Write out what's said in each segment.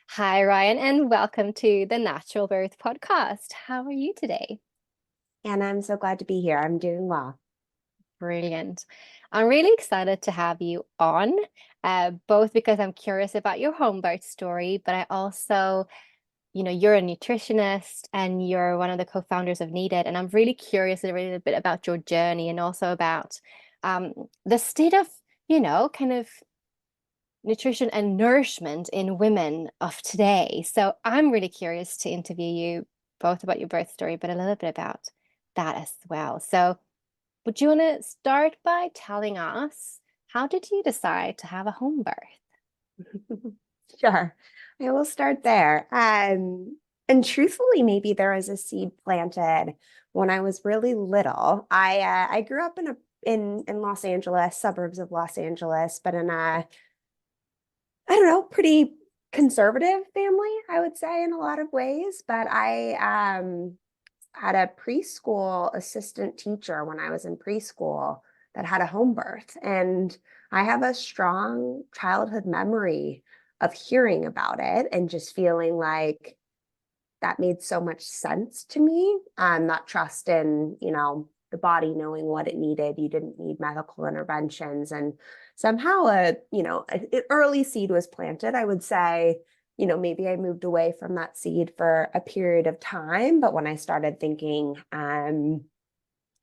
Hi, Ryan, and welcome to the Natural Birth Podcast. How are you today? And I'm so glad to be here. I'm doing well. Brilliant. I'm really excited to have you on, both because I'm curious about your home birth story, but I also, you're a nutritionist and you're one of the co-founders of Needed, and I'm really curious a little bit about your journey and also about um, the state of, kind of nutrition and nourishment in women of today. So I'm really curious to interview you both about your birth story, but a little bit about that as well. So would you want to start by telling us how did you decide to have a home birth? Sure. I will start there. And truthfully, maybe there was a seed planted when I was really little. I grew up in Los Angeles, suburbs of Los Angeles, but in a I don't know, pretty conservative family, I would say in a lot of ways. But I had a preschool assistant teacher when I was in preschool that had a home birth. And I have a strong childhood memory of hearing about it and just feeling like that made so much sense to me. That trust in, the body knowing what it needed. You didn't need medical interventions. And somehow an early seed was planted. I would say, maybe I moved away from that seed for a period of time. But when I started thinking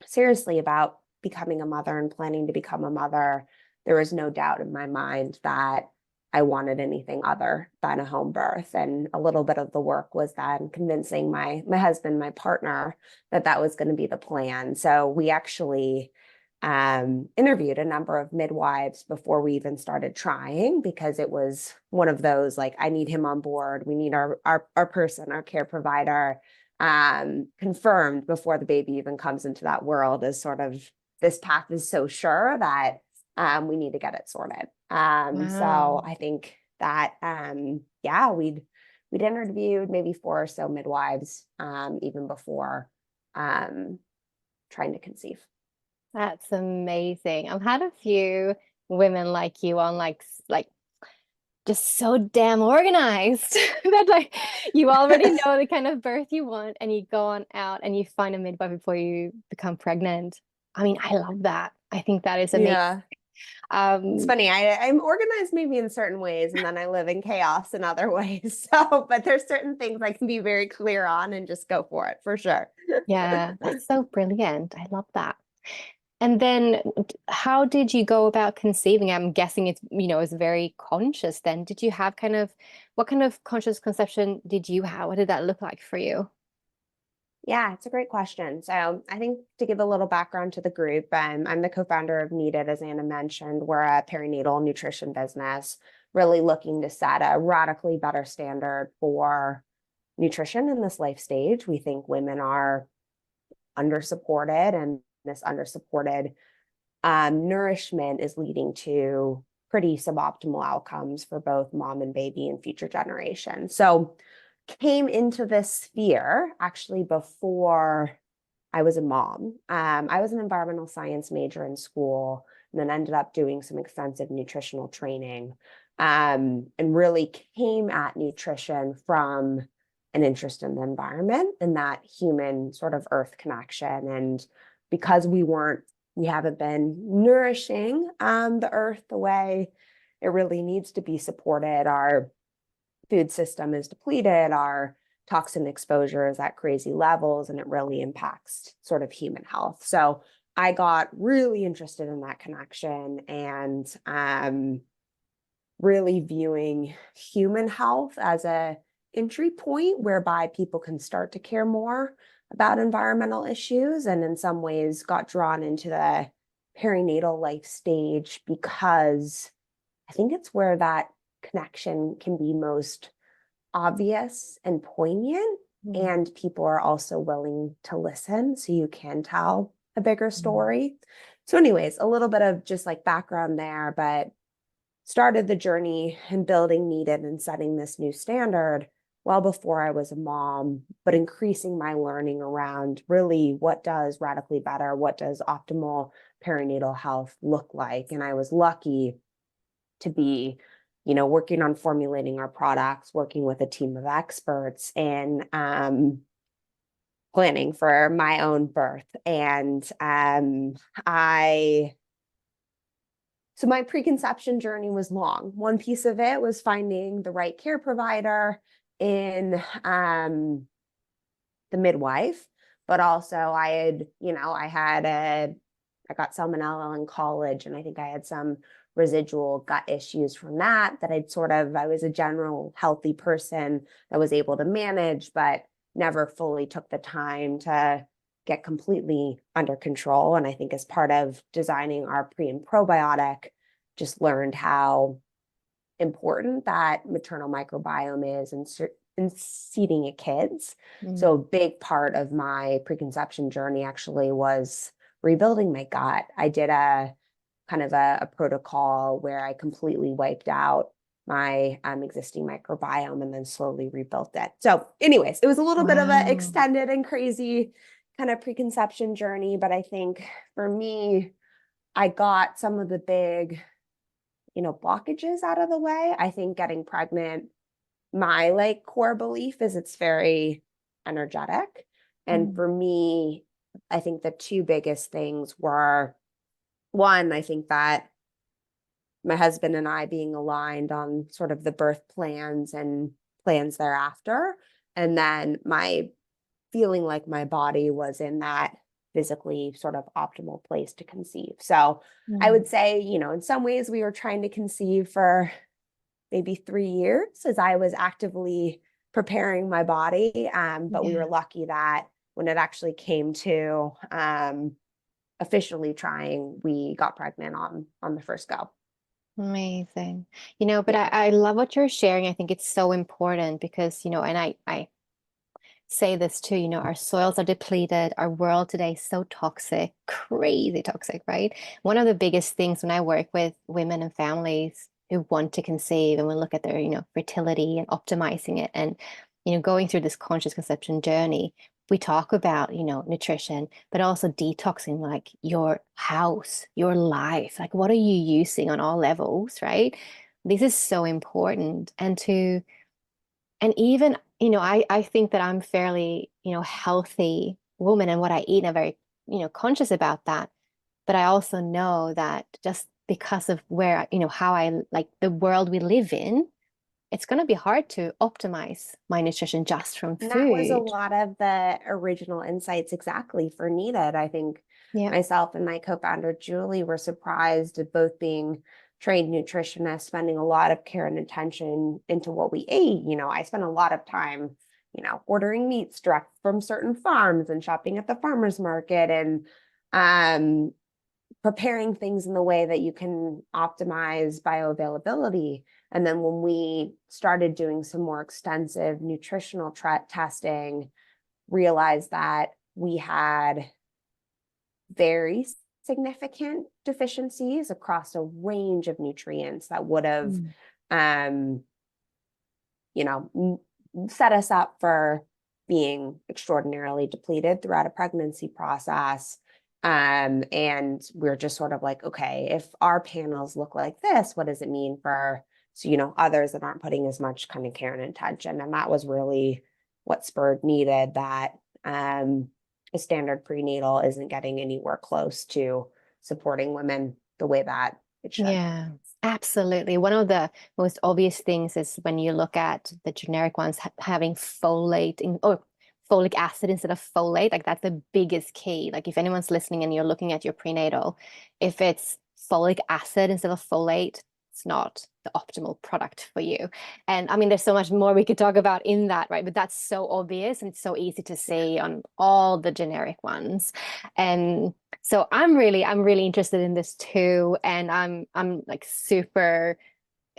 seriously about becoming a mother and planning to become a mother, there was no doubt in my mind that I wanted anything other than a home birth. And a little bit of the work was then convincing my husband, my partner, that that was going to be the plan. So we actually interviewed a number of midwives before we even started trying, because it was one of those like, I need him on board. We need our person, our care provider, confirmed before the baby even comes into that world, as sort of this path is so sure that we need to get it sorted. So Wow. I think that yeah, we'd interviewed maybe four or so midwives even before trying to conceive. That's amazing. I've had a few women like you on like just so damn organized that like you already know the kind of birth you want and you go on out and you find a midwife before you become pregnant. I mean, I love that. I think that is amazing. Yeah. It's Um, funny. I'm organized maybe in certain ways, and then I live in chaos in other ways. So, but there's certain things I can be very clear on and just go for it for sure. yeah, that's so brilliant. I love that. And then how did you go about conceiving? I'm guessing it's very conscious then. Did you have what kind of conscious conception did you have? What did that look like for you? Yeah, it's a great question. So I think to give a little background to the group, I'm the co-founder of Needed, as Anna mentioned. We're a perinatal nutrition business, really looking to set a radically better standard for nutrition in this life stage. We think women are undersupported, and this undersupported nourishment is leading to pretty suboptimal outcomes for both mom and baby and future generations. So came into this sphere actually before I was a mom. I was an environmental science major in school, and then ended up doing some extensive nutritional training, and really came at nutrition from an interest in the environment and that human sort of earth connection. And because we haven't been nourishing the earth the way it really needs to be supported, our food system is depleted, our toxin exposure is at crazy levels, and it really impacts sort of human health. So I got really interested in that connection, and really viewing human health as a entry point whereby people can start to care more about environmental issues, and in some ways got drawn into the perinatal life stage because I think it's where that connection can be most obvious and poignant, Mm. and people are also willing to listen, so you can tell a bigger Mm. story. So anyways, a little bit of just like background there, but started the journey in building Needed and setting this new standard well before I was a mom, but increasing my learning around really what does radically better, what does optimal perinatal health look like. And I was lucky to be working on formulating our products, working with a team of experts, and planning for my own birth. And so my preconception journey was long. One piece of it was finding the right care provider in the midwife, but also I got salmonella in college, and I think I had some residual gut issues from that I was a general healthy person that was able to manage, but never fully took the time to get completely under control. And I think as part of designing our pre and probiotic, just learned how important that maternal microbiome is in seeding at kids. Mm. So a big part of my preconception journey actually was rebuilding my gut. I did a kind of a protocol where I completely wiped out my existing microbiome and then slowly rebuilt it. So anyways, it was a little bit of an Wow. extended and crazy kind of preconception journey, but I think for me, I got some of the big, blockages out of the way. I think getting pregnant, my core belief is it's very energetic. And Mm. for me, I think the two biggest things were, one, I think that my husband and I being aligned on sort of the birth plans and plans thereafter. And then my feeling like my body was in that physically sort of optimal place to conceive. So I Mm. would say, in some ways we were trying to conceive for maybe 3 years as I was actively preparing my body. But we were Yeah. lucky that when it actually came to officially trying, we got pregnant on the first go. Amazing. But Yeah. I love what you're sharing. I think it's so important because, and I say this too, our soils are depleted. Our world today is so toxic, crazy toxic, right? One of the biggest things when I work with women and families who want to conceive and we look at their, fertility and optimizing it and, going through this conscious conception journey, we talk about, nutrition, but also detoxing like your house, your life. Like, what are you using on all levels, right? This is so important. And even, I think that I'm fairly, healthy woman and what I eat, and I'm very, conscious about that. But I also know that just because of where, how I like the world we live in, it's going to be hard to optimize my nutrition just from And that was a food. lot of the original insights exactly for Needed. I think Yeah. myself and my co-founder Julie were surprised at both being trained nutritionists, spending a lot of care and attention into what we ate. I spent a lot of time, ordering meats direct from certain farms and shopping at the farmers market and um, preparing things in the way that you can optimize bioavailability. And then when we started doing some more extensive nutritional testing, realized that we had very significant deficiencies across a range of nutrients that would have, Mm. um, set us up for being extraordinarily depleted throughout a pregnancy process. And we're just sort of like, okay, if our panels look like this, what does it mean for others that aren't putting as much kind of care and attention? And that was really what spurred Needed, that a standard prenatal isn't getting anywhere close to supporting women the way that it should. Yeah, absolutely. One of the most obvious things is when you look at the generic ones having folate or folic acid instead of folate, like that's the biggest key. Like if anyone's listening and you're looking at your prenatal, if it's folic acid instead of folate, it's not the optimal product for you. And I mean, there's so much more we could talk about in that, right? But that's so obvious and it's so easy to see on all the generic ones. And so I'm really interested in this too, and I'm like super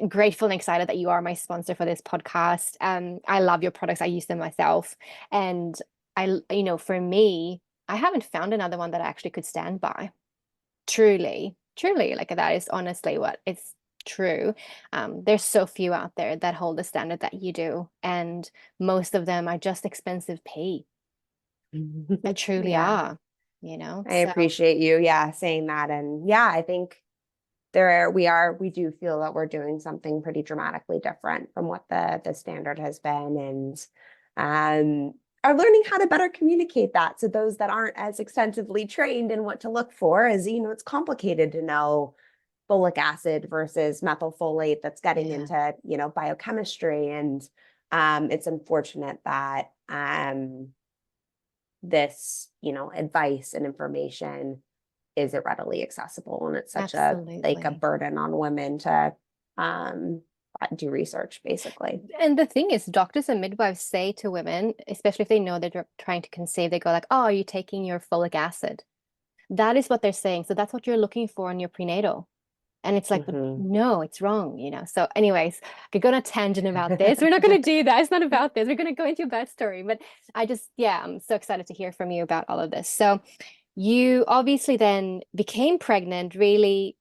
grateful and excited that you are my sponsor for this podcast. I love your products. I use them myself, and for me, I haven't found another one that I actually could stand by. Truly, truly, like that is honestly what it's true. There's so few out there that hold the standard that you do, and most of them are just expensive pay. They truly Yeah. are, I so. appreciate you, saying that. And I think we do feel that we're doing something pretty dramatically different from what the standard has been, and are learning how to better communicate that to those that aren't as extensively trained in what to look for. As you know, it's complicated to know folic acid versus methylfolate that's getting Yeah, into, biochemistry. And it's unfortunate that this, advice and information isn't readily accessible. And it's such a absolutely. burden on women to um, do research, basically. And the thing is, doctors and midwives say to women, especially if they know they're trying to conceive, they go like, "Oh, are you taking your folic acid?" That is what they're saying. So that's what you're looking for in your prenatal. And it's like, but Mhm. no, it's wrong, So, anyways, I could go on a tangent about this. We're not going to do that. It's not about this. We're going to go into your birth story. But yeah, I'm so excited to hear from you about all of this. So, you obviously then became pregnant really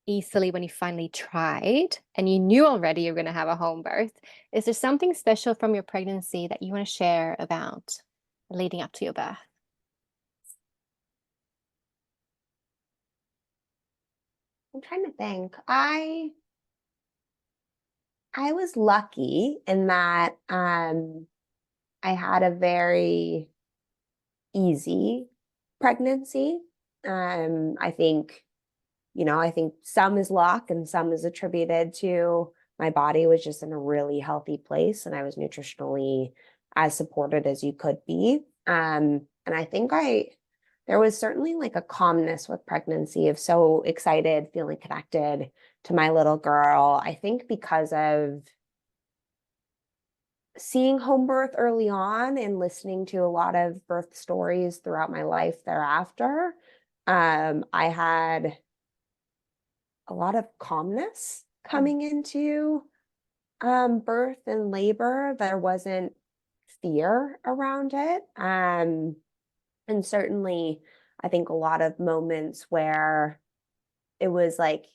easily when you finally tried, and you knew already you were going to have a home birth. Is there something special from your pregnancy that you want to share about leading up to your birth? I'm trying to think. I was lucky in that I had a very easy pregnancy. I think some is luck and some is attributed to my body was just in a really healthy place, and I was nutritionally as supported as you could be. And I think there was certainly like a calmness with pregnancy of so excited, feeling connected to my little girl. I think because of seeing home birth early on and listening to a lot of birth stories throughout my life thereafter, I had a lot of calmness Mm. coming into birth and labor. There wasn't fear around it. And certainly, I think a lot of moments where it was like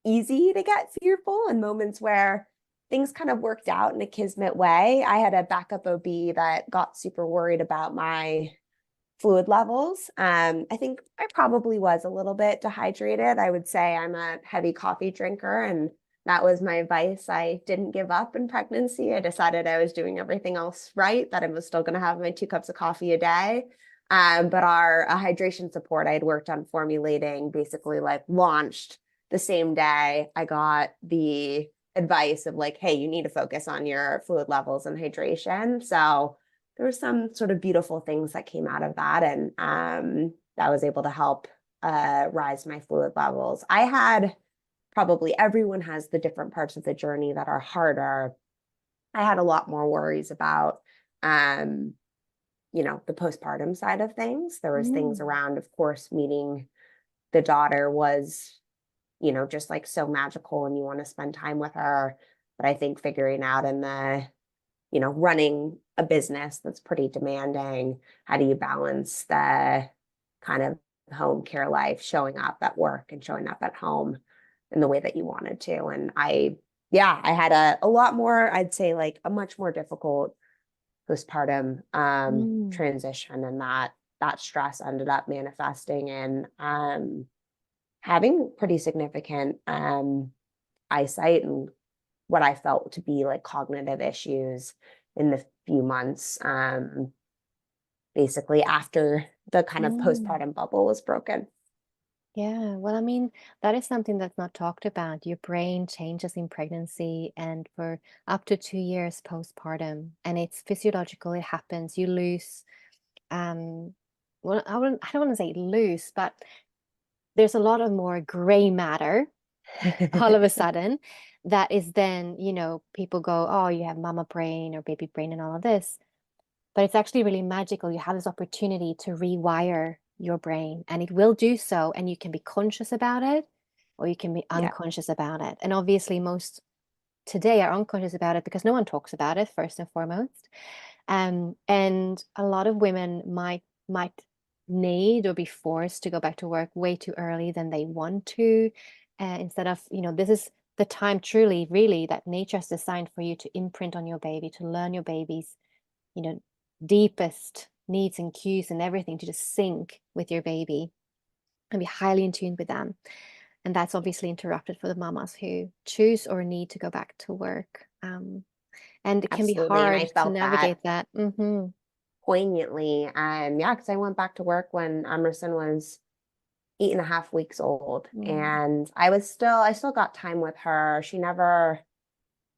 easy to get fearful, and moments where things kind of worked out in a kismet way. I had a backup OB that got super worried about my fluid levels. I think I probably was a little bit dehydrated. I would say I'm a heavy coffee drinker, and that was my advice. I didn't give up in pregnancy. I decided I was doing everything else right, that I was still going to have my 2 cups of coffee a day. But our hydration support I had worked on formulating basically like launched the same day I got the advice of like, hey, you need to focus on your fluid levels and hydration. So there were some sort of beautiful things that came out of that, and that was able to help rise my fluid levels. I had probably everyone has the different parts of the journey that are harder. I had a lot more worries about um, the postpartum side of things. There was things Mm. around, of course, meeting the daughter was, just like so magical, and you want to spend time with her. But I think figuring out in the running a business that's pretty demanding, how do you balance the kind of home care life, showing up at work and showing up at home in the way that you wanted to? And I had a lot more, I'd say like a much more difficult postpartum Mm. transition, and that stress ended up manifesting in having pretty significant eyesight and what I felt to be like cognitive issues in the few months, basically after the kind of Mm. postpartum bubble was broken. Yeah, well, I mean, that is something that's not talked about. Your brain changes in pregnancy and for up to 2 years postpartum, and it's physiological. It happens. You lose, um, well, I don't want to say lose, but there's a lot of more gray matter all of a sudden that is then, people go, oh, you have mama brain or baby brain and all of this. But it's actually really magical. You have this opportunity to rewire your brain, and it will do so. And you can be conscious about it, or you can be Yeah. unconscious about it. And obviously, most today are unconscious about it because no one talks about it, first and foremost. And a lot of women might need or be forced to go back to work way too early than they want to. Instead of, this is the time truly, really, that nature has designed for you to imprint on your baby, to learn your baby's you know, deepest needs and cues and everything to just sync with your baby and be highly in tune with them. And that's obviously interrupted for the mamas who choose or need to go back to work. And it can be Absolutely. And I hard to felt that navigate that. poignantly. Yeah, because I went back to work when Emerson was 8.5 weeks old. Mm. And I still got time with her. She never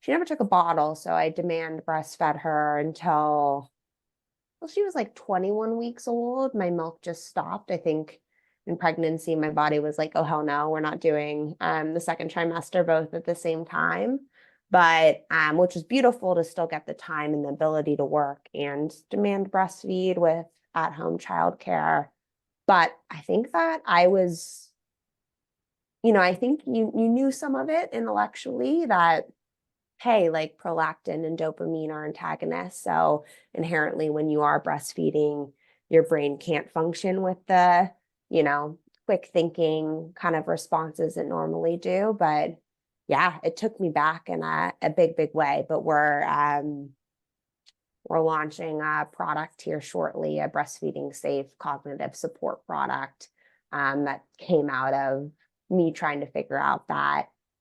took a bottle. So I demand breastfed her until, well, she was like 21 weeks old. My milk just stopped. I think in pregnancy, my body was like, oh, hell no, we're not doing the second trimester both at the same time. But which was beautiful to still get the time and the ability to work and demand breastfeed with at-home childcare. But I think that I was, I think you knew some of it intellectually that, hey, like prolactin and dopamine are antagonists. So inherently, when you are breastfeeding, your brain can't function with the, you know, quick thinking kind of responses it normally do. But yeah, it took me back in a big, big way. But we're launching a product here shortly, a breastfeeding safe cognitive support product that came out of me trying to figure out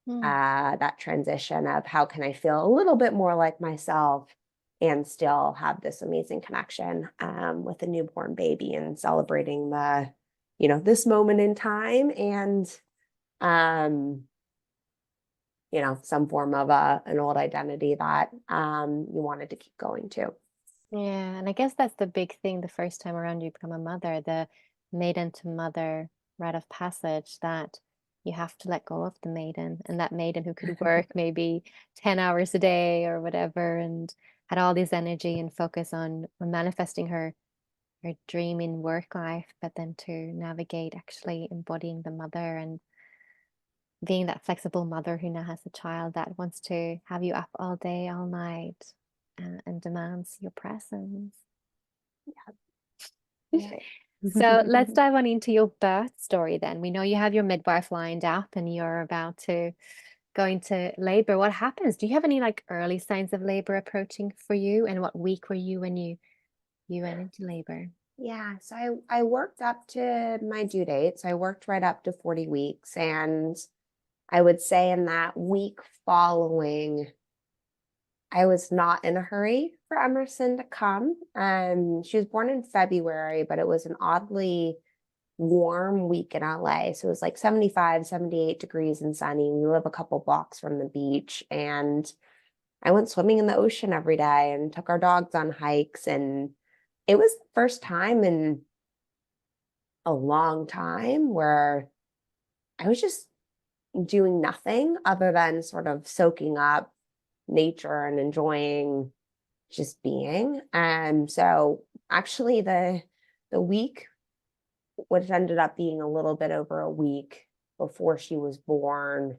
Mm. that transition of how can I feel a little bit more like myself and still have this amazing connection with a newborn baby and celebrating this moment in time and um, some form of an old identity that you wanted to keep going to. Yeah, and I guess that's the big thing the first time around you become a mother, the maiden to mother rite of passage, that you have to let go of the maiden, and that maiden who could work maybe 10 hours a day or whatever and had all this energy and focus on manifesting her dream in work life, but then to navigate actually embodying the mother and being that flexible mother who now has a child that wants to have you up all day, all night, and demands your presence. Yeah. So let's dive on into your birth story then. We know you have your midwife lined up and you're about to go into labor. What happens? Do you have any like early signs of labor approaching for you? And what week were you when you went into labor? Yeah, so I worked up to my due date. So I worked right up to 40 weeks. And I would say in that week following, I was not in a hurry for Emerson to come. She was born in February, but it was an oddly warm week in LA. So it was like 75, 78 degrees and sunny. We live a couple blocks from the beach. And I went swimming in the ocean every day and took our dogs on hikes. And it was the first time in a long time where I was just doing nothing other than sort of soaking up nature and enjoying just being. And so actually the week, which ended up being a little bit over a week before she was born,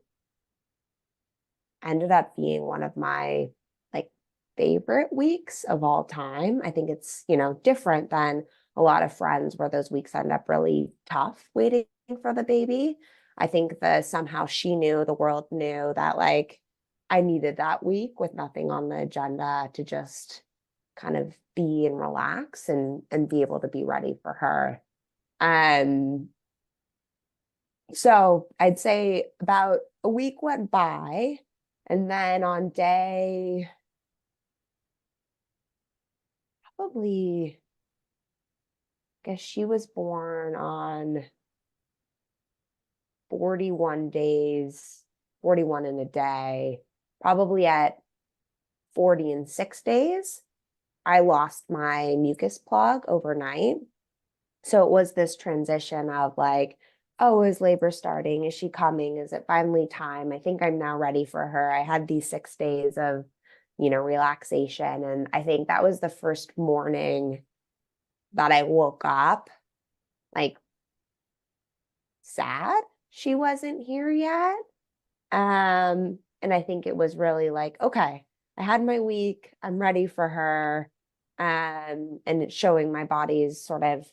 ended up being one of my like favorite weeks of all time. I think it's, different than a lot of friends where those weeks end up really tough waiting for the baby. I think that somehow she knew, the world knew that like I needed that week with nothing on the agenda to just kind of be and relax and be able to be ready for her. Um so I'd say about a week went by, and then on day probably, I guess she was born on 41 days, 41 in a day, probably at 40 and 6 days, I lost my mucus plug overnight. So it was this transition of like, oh, is labor starting? Is she coming? Is it finally time? I think I'm now ready for her. I had these 6 days of, relaxation. And I think that was the first morning that I woke up like sad she wasn't here yet. And I think it was really like, okay, I had my week, I'm ready for her. And it's showing my body's sort of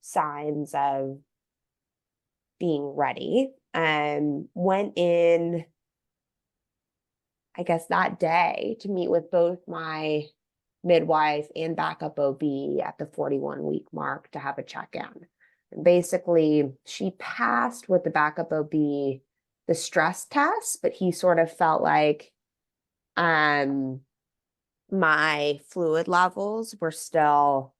signs of being ready. Went in, I guess, that day to meet with both my midwife and backup OB at the 41-week mark to have a check-in. Basically, she passed with the backup OB the stress test, but he sort of felt like um my fluid levels were still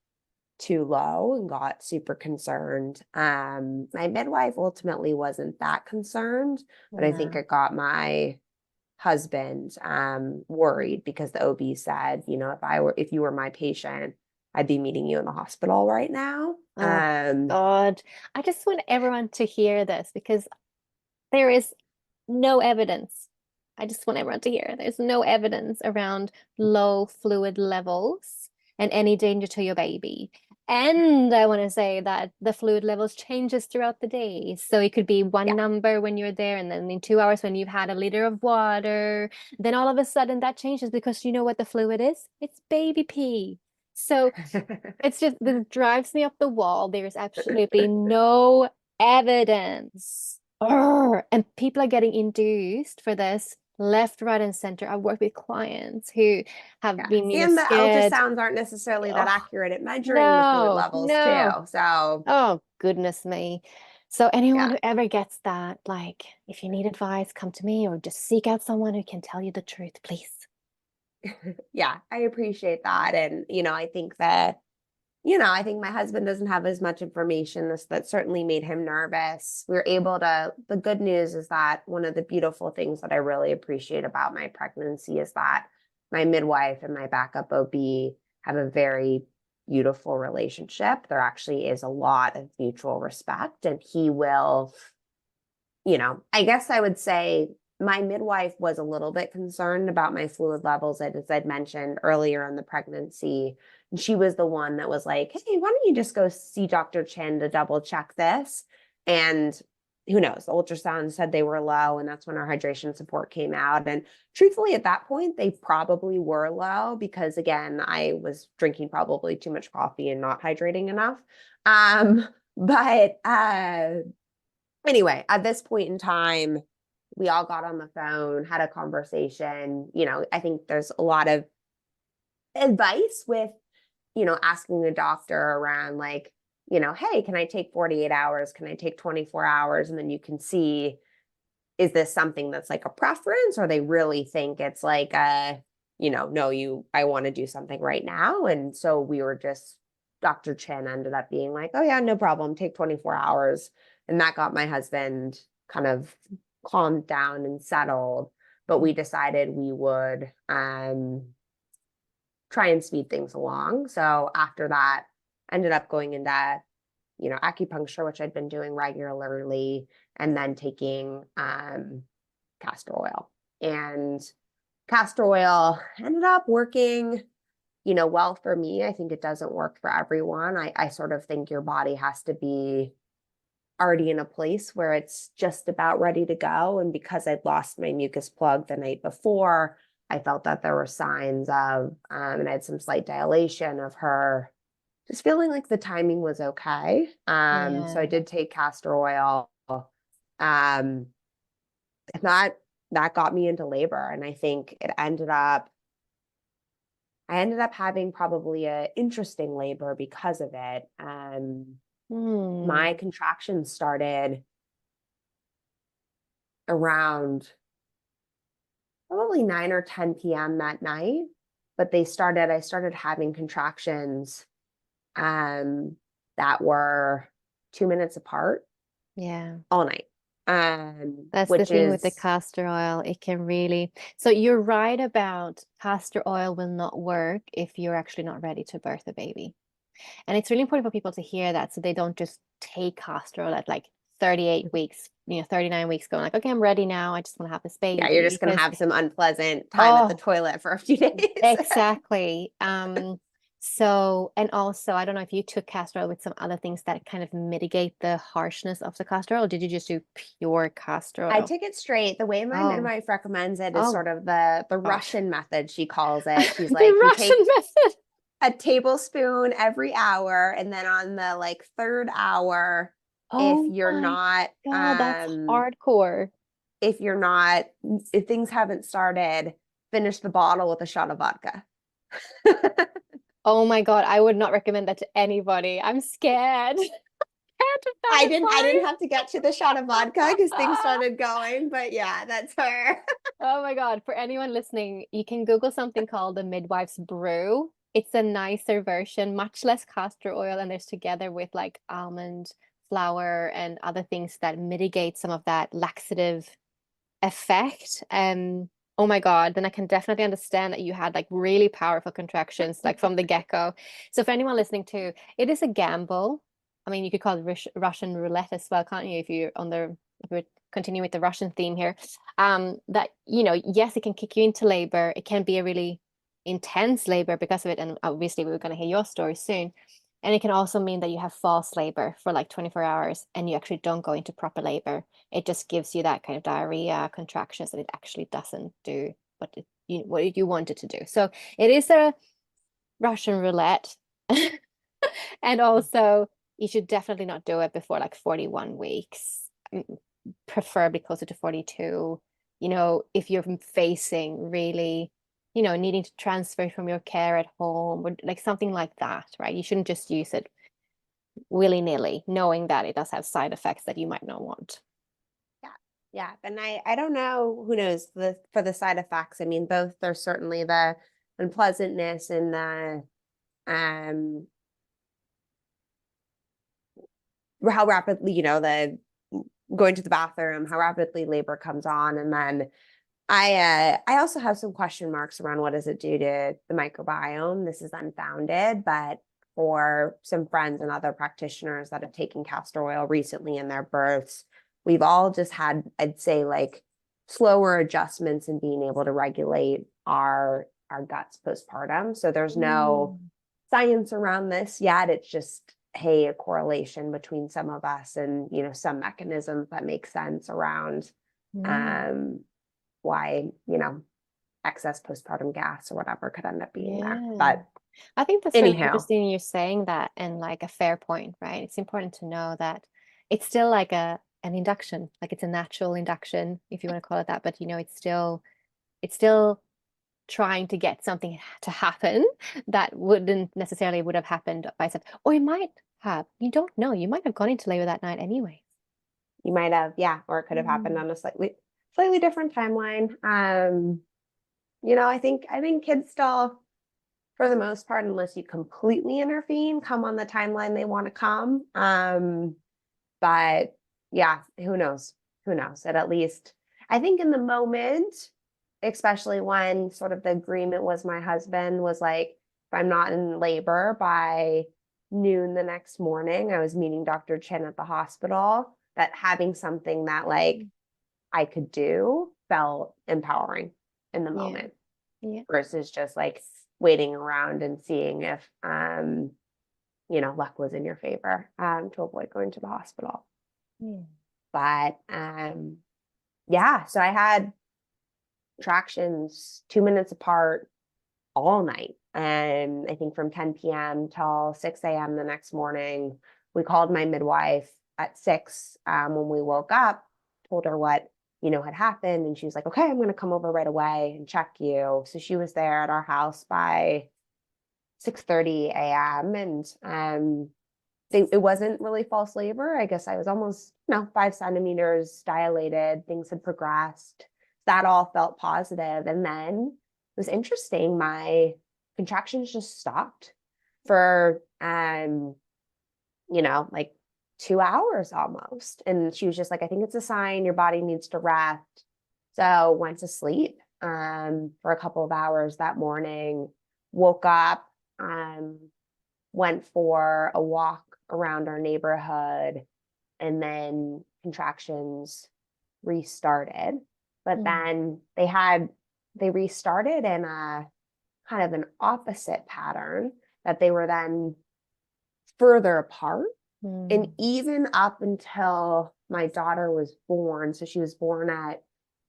too low and got super concerned. My midwife ultimately wasn't that concerned, but I think Yeah. it got my husband worried because the OB said, if you were my patient, I'd be meeting you in the hospital right now. Oh God. I just want everyone to hear this because there is no evidence. I just want everyone to hear there's no evidence around low fluid levels and any danger to your baby. And I want to say that the fluid levels changes throughout the day. So it could be one Yeah. number when you're there, and then in 2 hours when you've had a liter of water, then all of a sudden that changes because you know what the fluid is? It's baby pee. So it's just this drives me up the wall. There's absolutely no evidence. Urgh. And people are getting induced for this left, right, and center. I've worked with clients who have Yeah. been, And the scared. ultrasounds aren't necessarily that Oh, accurate at measuring the fluid no, levels too. no. So Oh, goodness me. So anyone yeah. who ever gets that, like, if you need advice, come to me or just seek out someone who can tell you the truth, please. Yeah, I appreciate that. And, I think my husband doesn't have as much information. That certainly made him nervous. We were able to, the good news is that one of the beautiful things that I really appreciate about my pregnancy is that my midwife and my backup OB have a very beautiful relationship. There actually is a lot of mutual respect, and he will, I guess I would say my midwife was a little bit concerned about my fluid levels, as I'd mentioned earlier in the pregnancy. And she was the one that was like, hey, why don't you just go see Dr. Chin to double check this? And who knows? The ultrasound said they were low, and that's when our hydration support came out. And truthfully, at that point, they probably were low because, again, I was drinking probably too much coffee and not hydrating enough. But anyway, at this point in time, we all got on the phone, had a conversation. I think there's a lot of advice with, asking a doctor around like, hey, can I take 48 hours? Can I take 24 hours? And then you can see, is this something that's like a preference, or they really think it's like no, I want to do something right now. And so we were just, Dr. Chen ended up being like, oh yeah, no problem, take 24 hours. And that got my husband kind of calmed down and settled. But we decided we would try and speed things along. So after that, ended up going into, acupuncture, which I'd been doing regularly, and then taking castor oil. And castor oil ended up working, well for me. I think it doesn't work for everyone. I sort of think your body has to be already in a place where it's just about ready to go. And because I'd lost my mucus plug the night before, I felt that there were signs of, and I had some slight dilation of her just feeling like the timing was okay. So I Yeah. did take castor oil. And that got me into labor. And I think I ended up having probably a interesting labor because of it. Hmm. My contractions started around probably 9 or 10 p.m. that night, but I started having contractions that were 2 minutes apart Yeah. all night. That's the Which thing with the is, castor oil. It can really. So you're right about castor oil will not work if you're actually not ready to birth a baby. And it's really important for people to hear that so they don't just take castor oil at like 38 weeks, 39 weeks going like, okay, I'm ready now. I just want to have this yeah, you're baby just going to because, have some unpleasant time at the oh, toilet for a few days. exactly. So, and also, I don't know if you took castor oil with some other things that kind of mitigate the harshness of the castor oil, or did you just do pure castor I oil? took it straight. The way my Oh, midwife recommends it is oh sort of the God. Russian method, she calls it. She's like, The you Russian take method. a tablespoon every hour, and then on the like third hour, if Oh you're my not God, that's hardcore. if you're not if things haven't started, finish the bottle with a shot of vodka. Oh my God, I would not recommend that to anybody. I'm scared. to that. I'm I sorry. didn't have to get to the shot of vodka because things started going, but yeah, that's her. Oh my God. For anyone listening, you can Google something called the midwife's brew. It's a nicer version, much less castor oil, and there's together with like almond flour and other things that mitigate some of that laxative effect. Oh my God, then I can definitely understand that you had like really powerful contractions like from the get-go. So for anyone listening to, it is a gamble. I mean, you could call it Russian roulette as well, can't you? If we continue with the Russian theme here, that yes, it can kick you into labor. It can be a really intense labor because of it, and obviously we're going to hear your story soon. And it can also mean that you have false labor for like 24 hours and you actually don't go into proper labor. It just gives you that kind of diarrhea, contractions, and it actually doesn't do what you want it to do. So it is a Russian roulette. And also, you should definitely not do it before like 41 weeks, preferably closer to 42. If you're facing really, needing to transfer from your care at home or like something like that, right? You shouldn't just use it willy-nilly, knowing that it does have side effects that you might not want. Yeah. Yeah. And I don't know, who knows for the side effects. I mean, both there's certainly the unpleasantness and the how rapidly, the going to the bathroom, how rapidly labor comes on. And then I also have some question marks around what does it do to the microbiome. This is unfounded, but for some friends and other practitioners that have taken castor oil recently in their births, we've all just had, I'd say, like slower adjustments in being able to regulate our guts postpartum. So there's no science around this yet. It's just, hey, a correlation between some of us and some mechanisms that make sense around why excess postpartum gas or whatever could end up being there. Yeah. But I think that's really anyhow, interesting you're saying that, and like a fair point, right? It's important to know that it's still like an induction, like it's a natural induction, if you want to call it that, but it's still trying to get something to happen that wouldn't necessarily would have happened by itself. Or it might have. You don't know. You might have gone into labor that night anyway. you might have, yeah, or it could have happened Mm. on a slightly different timeline. I think kids still, for the most part, unless you completely intervene, come on the timeline they want to come. But yeah, who knows? Who knows? At least I think in the moment, especially when sort of the agreement was my husband was like, if I'm not in labor by noon the next morning, I was meeting Dr. Chen at the hospital, that having something that like I could do felt empowering in the Yeah. moment Yeah. versus just like waiting around and seeing if luck was in your favor to avoid going to the hospital. Yeah. But yeah, so I had tractions 2 minutes apart all night. And I think from 10 p.m. till 6 a.m. the next morning, we called my midwife at 6 when we woke up, told her what had happened, and she was like, okay, I'm going to come over right away and check you. So she was there at our house by 6:30 a.m. and it wasn't really false labor. I guess I was almost 5 centimeters dilated. Things had progressed. That all felt positive. And then it was interesting. My contractions just stopped for like 2 hours almost. And she was just like, I think it's a sign your body needs to rest. So went to sleep for a couple of hours that morning, woke up, went for a walk around our neighborhood, and then contractions restarted. But then they restarted in a kind of an opposite pattern, that they were then further apart. And even up until my daughter was born, so she was born at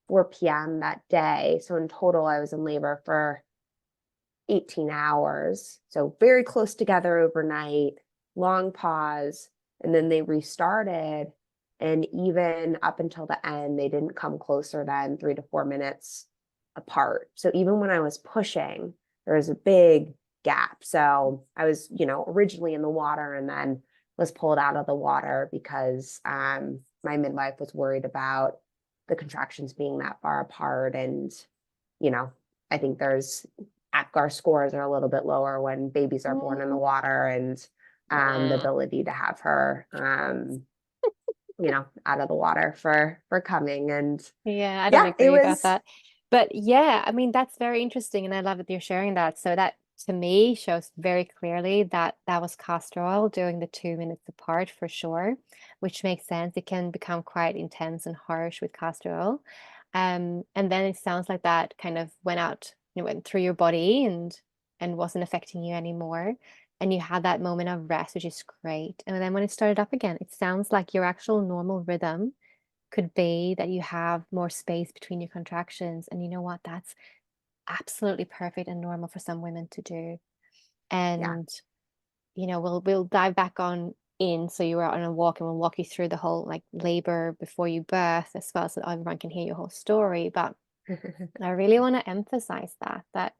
4 p.m. that day. So in total, I was in labor for 18 hours. So very close together overnight, long pause, and then they restarted. And even up until the end, they didn't come closer than 3 to 4 minutes apart. So even when I was pushing, there was a big gap. So I was, originally in the water and then was pulled out of the water because my midwife was worried about the contractions being that far apart. And, you know, I think there's APGAR scores are a little bit lower when babies are born in the Mm, water, and the yeah. ability to have her, out of the water for coming. And Yeah, I don't yeah, it agree about was, that. But yeah, I mean, that's very interesting. And I love that you're sharing that. So that to me shows very clearly that that was castor oil during the 2 minutes apart for sure, which makes sense. It can become quite intense and harsh with castor oil. And then it sounds like that kind of went out, went through your body and wasn't affecting you anymore. And you had that moment of rest, which is great. And then when it started up again, it sounds like your actual normal rhythm could be that you have more space between your contractions. And you know what? That's absolutely perfect and normal for some women to do. yeah. And, we'll dive back on in. So you were out on a walk and we'll walk you through the whole like labor before you birth as well so that everyone can hear your whole story. But I really want to emphasize that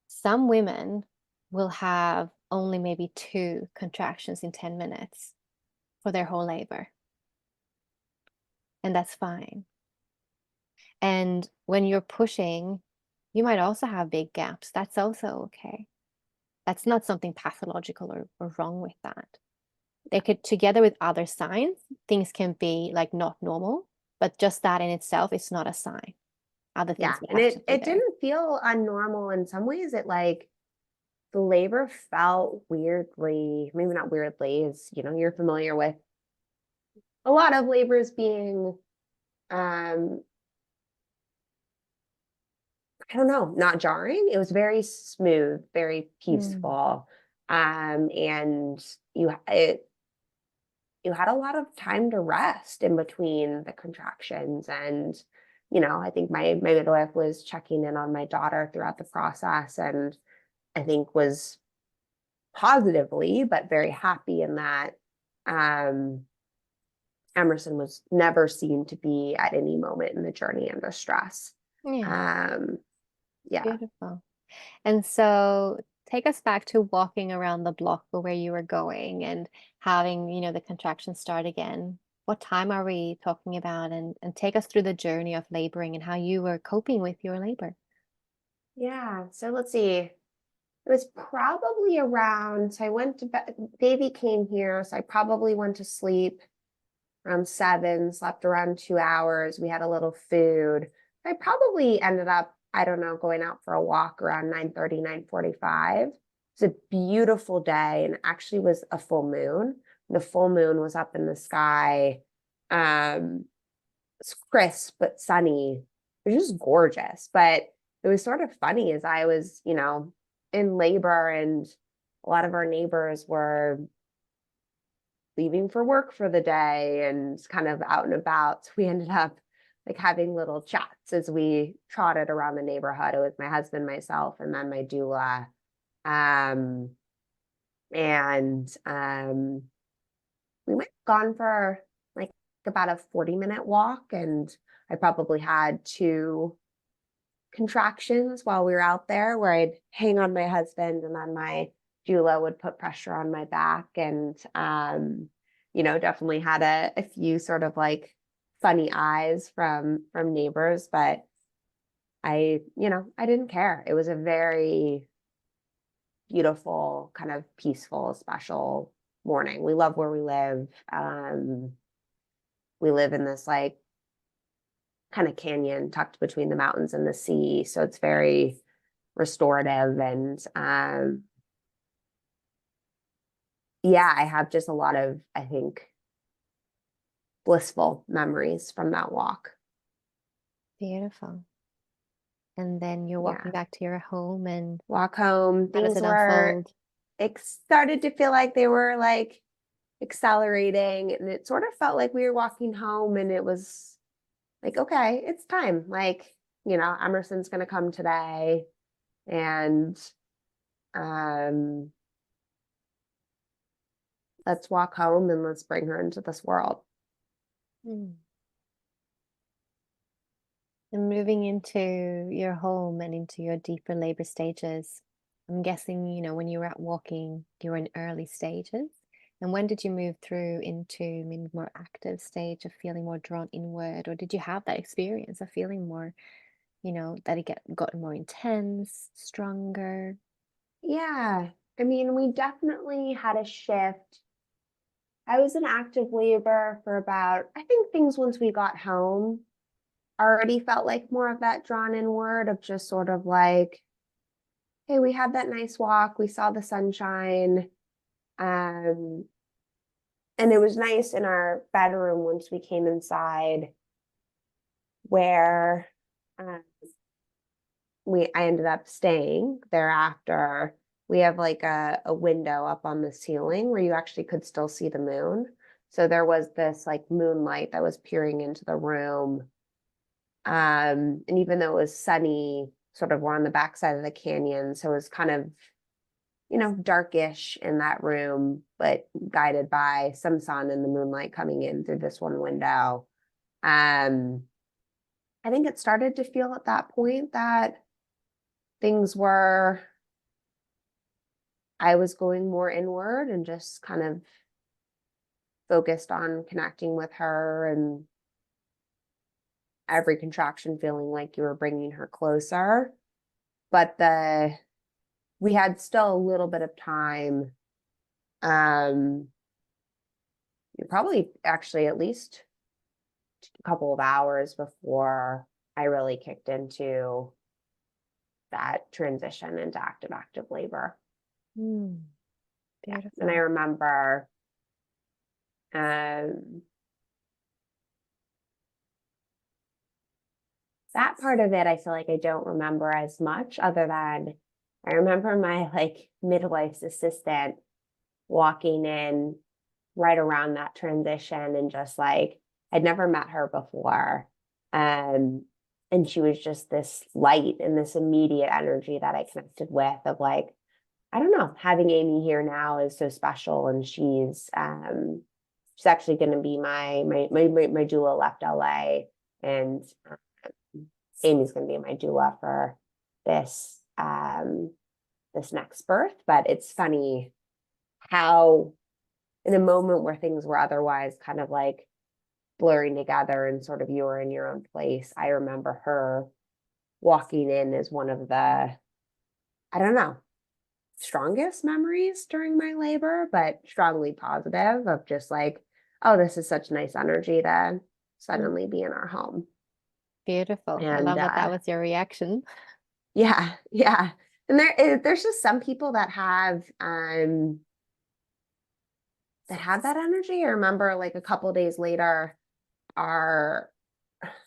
some women will have only maybe two contractions in 10 minutes for their whole labor. And that's fine. And when you're pushing, you might also have big gaps. That's also okay. That's not something pathological or wrong with that. They could, together with other signs, things can be like not normal, but just that in itself is not a sign. Other Yeah. things would And have to be it there. didn't feel unnormal in some ways. It like the labor felt weirdly, maybe not weirdly, is, you're familiar with a lot of labors being, um, I don't know, not jarring. It was very smooth, very Mm. peaceful. And you had a lot of time to rest in between the contractions. And, I think my midwife was checking in on my daughter throughout the process, and I think was positively, but very happy in that um, Emerson was never seen to be at any moment in the journey under stress. Yeah, Um, yeah. beautiful. And so take us back to walking around the block for where you were going and having, the contractions start again. What time are we talking about? And take us through the journey of laboring and how you were coping with your labor. Yeah. So let's see. It was probably around, so I went to bed, baby came here. So I probably went to sleep around 7, slept around 2 hours. We had a little food. I probably ended up, I don't know, going out for a walk around 9:30, 9:45. It's a beautiful day and actually was a full moon. The full moon was up in the sky. Um, it's crisp but sunny. It was just gorgeous. But it was sort of funny as I was, in labor, and a lot of our neighbors were leaving for work for the day and kind of out and about. So we ended up like having little chats as we trotted around the neighborhood. It was my husband, myself, and then my doula. Um, and we went gone for like about a 40-minute walk, and I probably had two contractions while we were out there where I'd hang on my husband, and then my doula would put pressure on my back. And definitely had a few sort of like funny eyes from neighbors, but I didn't care. It was a very beautiful, kind of peaceful, special morning. We love where we live. We live in this like kind of canyon tucked between the mountains and the sea. So it's very restorative. And yeah, I have just a lot of, I think, blissful memories from that walk. Beautiful. And then you're walking Yeah. back to your home and Walk home, how does things it were unfold? started to feel like they were like accelerating. And it sort of felt like we were walking home, and it was like, okay, it's time. Like, Emerson's going to come today. And um, let's walk home and let's bring her into this world. Mm. And moving into your home and into your deeper labor stages, I'm guessing, when you were out walking, you were in early stages. And when did you move through into maybe more active stage of feeling more drawn inward, or did you have that experience of feeling more, that it got more intense, stronger? Yeah. I mean, we definitely had a shift. I was in active labor for about, I think things once we got home already felt like more of that drawn inward of just sort of like, hey, we had that nice walk, we saw the sunshine. Um, and it was nice in our bedroom once we came inside where uh, I ended up staying thereafter. We have like a window up on the ceiling where you actually could still see the moon. So there was this like moonlight that was peering into the room. And even though it was sunny, sort of we're on the backside of the canyon, so it was kind of, darkish in that room, but guided by some sun and the moonlight coming in through this one window. Um, I think it started to feel at that point that things were, I was going more inward and just kind of focused on connecting with her and every contraction feeling like you were bringing her closer. But we had still a little bit of time, um, probably actually at least a couple of hours before I really kicked into that transition into active labor. Mm, Yeah. And I beautiful. remember um, that part of it, I feel like I don't remember as much other than I remember my like midwife's assistant walking in right around that transition and just like I'd never met her before. Um, and she was just this light and this immediate energy that I connected with of like, I don't know, having Amy here now is so special. And she's actually gonna be my doula left LA and Amy's gonna be my doula for this this next birth. But it's funny how in a moment where things were otherwise kind of like blurring together and sort of you were in your own place, I remember her walking in as one of the, I don't know, strongest memories during my labor, but strongly positive of just like, oh, this is such nice energy to Mm, suddenly be in our home. beautiful. I And love that that was your reaction. yeah, yeah. And there's just some people that have that energy. I remember like a couple days later, our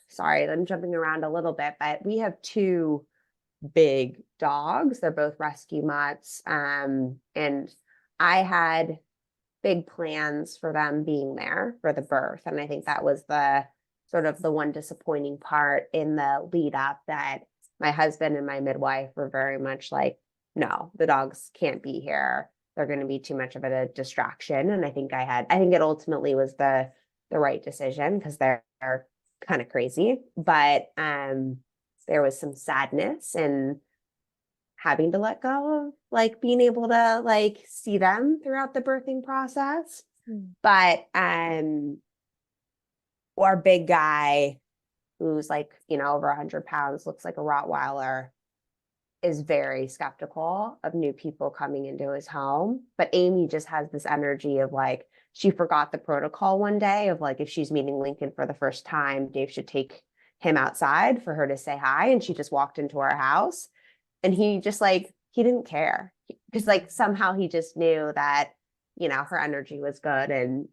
sorry, I'm jumping around a little bit, but we have two big dogs. They're both rescue mutts. And I had big plans for them being there for the birth. And I think that was the sort of the one disappointing part in the lead up that my husband and my midwife were very much like, no, the dogs can't be here. They're going to be too much of a distraction. And I think it ultimately was the right decision because they're kind of crazy. But there was some sadness and having to let go of like being able to like see them throughout the birthing process. Mm. But our big guy who's like, over 100 pounds, looks like a Rottweiler, is very skeptical of new people coming into his home. But Amy just has this energy of like, she forgot the protocol one day of like, if she's meeting Lincoln for the first time, Dave should take him outside for her to say hi. And she just walked into our house and he just like, he didn't care because like somehow he just knew that, her energy was good and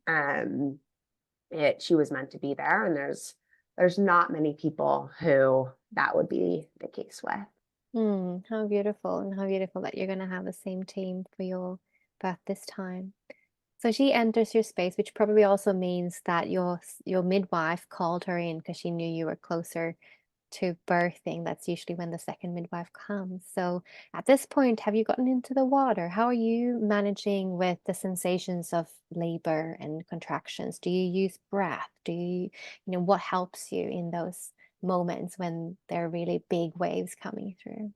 she was meant to be there. And there's not many people who that would be the case with. How beautiful, and how beautiful that you're going to have the same team for your birth this time. So she enters your space, which probably also means that your midwife called her in because she knew you were closer to birthing. That's usually when the second midwife comes. So at this point, have you gotten into the water? How are you managing with the sensations of labor and contractions? Do you use breath? What helps you in those moments when there are really big waves coming through?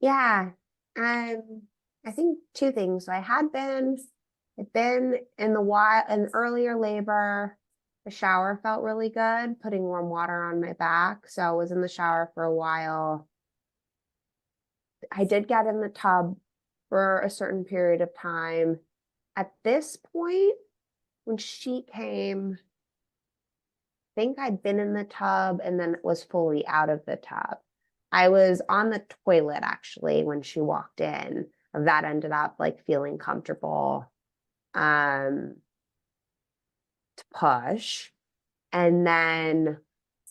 Yeah. I think two things. So I had been I'd been in the while in earlier labor. The shower felt really good, putting warm water on my back. So I was in the shower for a while. I did get in the tub for a certain period of time. At this point, when she came, I think I'd been in the tub and then was fully out of the tub. I was on the toilet actually when she walked in. That ended up like feeling comfortable to push. And then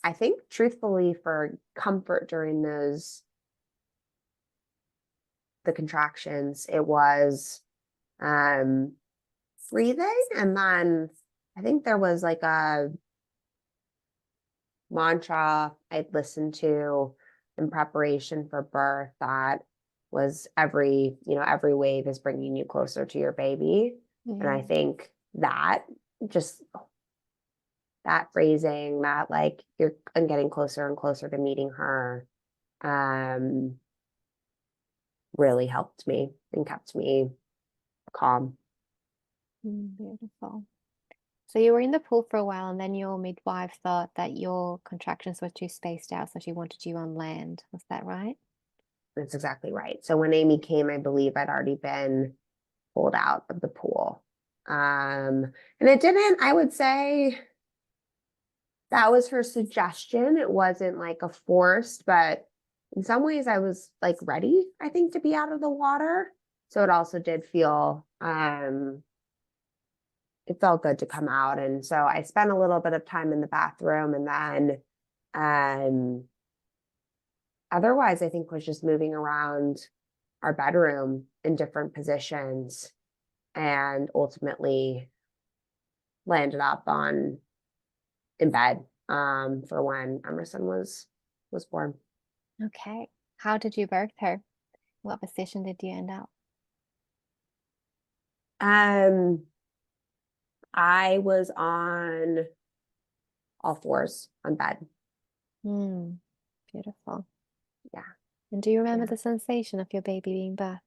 I think truthfully for comfort during the contractions, it was um breathing. And then I think there was like a mantra I'd listened to in preparation for birth that was every wave is bringing you closer to your baby. And I Mm. think that just that phrasing that like I'm getting closer and closer to meeting her um really helped me and kept me calm. Beautiful. So you were in the pool for a while, and then your midwife thought that your contractions were too spaced out, so she wanted you on land. Was that right? That's exactly right. So when Amy came, I believe I'd already been pulled out of the pool. And it didn't, I would say that was her suggestion. It wasn't like a forced, but in some ways I was like ready, I think, to be out of the water. So it also did feel it felt good to come out. And so I spent a little bit of time in the bathroom and then um otherwise I think was just moving around our bedroom in different positions and ultimately landed up on in bed for when Emerson was born. Okay. How did you birth her? What position did you end up? Um, I was on all fours on bed. Hmm. Beautiful. Yeah, And do you remember yeah, the sensation of your baby being birthed?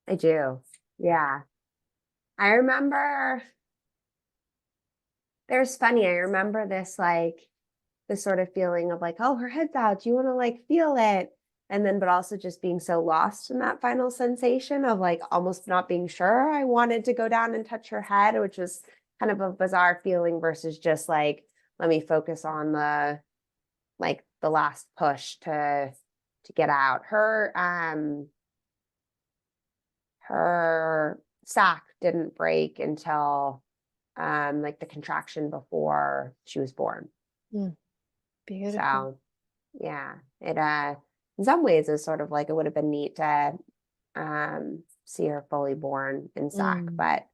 I do. Yeah, I remember. There's funny. I remember this sort of feeling of like, oh, her head's out. Do you want to like feel it? And then, but also just being so lost in that final sensation of like almost not being sure. I wanted to go down and touch her head, which was kind of a bizarre feeling versus just like, let me focus on the last push to get out. Her sac didn't break until like the contraction before she was born. Hmm. Beautiful. So yeah, it in some ways is sort of like it would have been neat to see her fully born in sac, Mm. but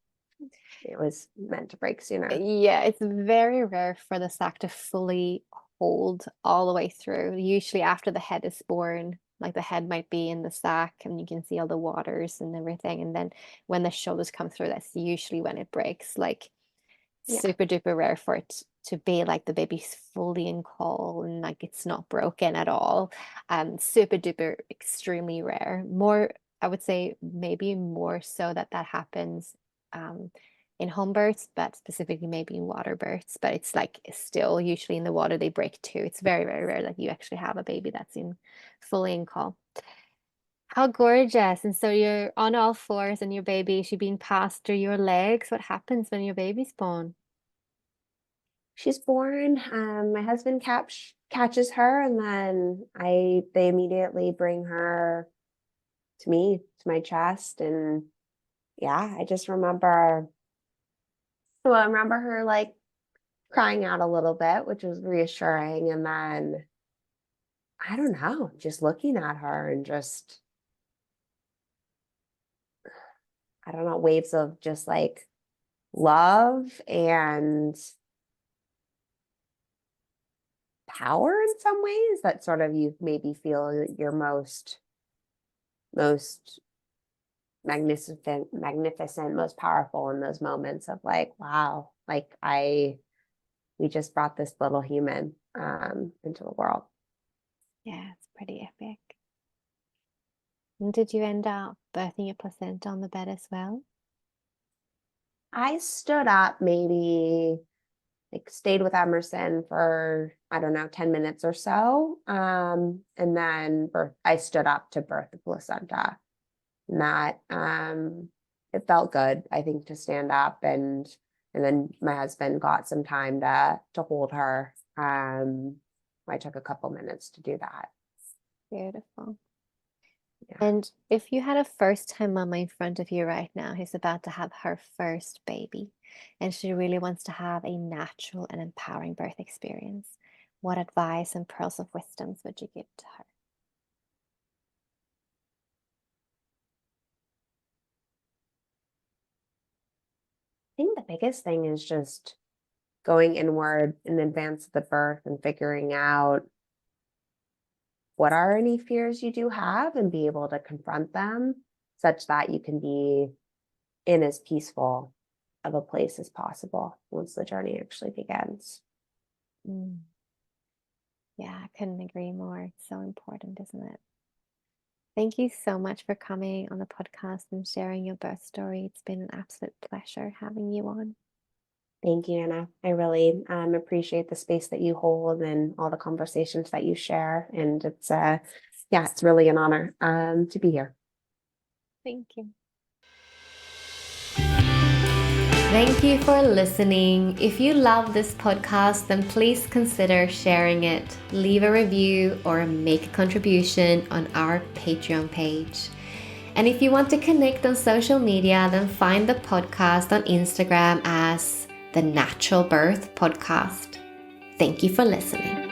it was meant to break sooner. Yeah, it's very rare for the sac to fully hold all the way through. Usually after the head is born, like the head might be in the sac and you can see all the waters and everything. And then when the shoulders come through, that's usually when it breaks. Like Yeah, super duper rare for it to be like the baby's fully in caul and like it's not broken at all. Super duper extremely rare. More, I would say maybe more so that that happens um in home births, but specifically maybe in water births. But it's like still usually in the water they break too. It's very, very rare that you actually have a baby that's in fully in caul. How gorgeous. And so you're on all fours and your baby, she being passed through your legs. What happens when your baby's born? she's born. My husband catches her, and then they immediately bring her to me, to my chest, and yeah, I just remember. Well, I remember her like crying out a little bit, which was reassuring, and then I don't know, just looking at her and just I don't know, waves of just like love and power in some ways that sort of you maybe feel your most magnificent, most powerful in those moments of like, wow, like we just brought this little human into the world. Yeah, it's pretty epic. And did you end up birthing your placenta on the bed as well? I stood up maybe like stayed with Emerson for, I don't know, 10 minutes or so. And then I stood up to birth the placenta. And that it felt good, I think, to stand up, and then my husband got some time to hold her. I took a couple minutes to do that. Beautiful. Yeah. And if you had a first-time mama in front of you right now who's about to have her first baby, and she really wants to have a natural and empowering birth experience, what advice and pearls of wisdoms would you give to her? I think the biggest thing is just going inward in advance of the birth and figuring out what are any fears you do have and be able to confront them such that you can be in as peaceful of a place as possible once the journey actually begins. Mm. Yeah, I couldn't agree more. It's so important, isn't it? Thank you so much for coming on the podcast and sharing your birth story. It's been an absolute pleasure having you on. Thank you, Anna. I really appreciate the space that you hold and all the conversations that you share. And it's really an honor to be here. Thank you. Thank you for listening. If you love this podcast, then please consider sharing it, leave a review, or make a contribution on our Patreon page. And if you want to connect on social media, then find the podcast on Instagram as the Natural Birth Podcast. Thank you for listening.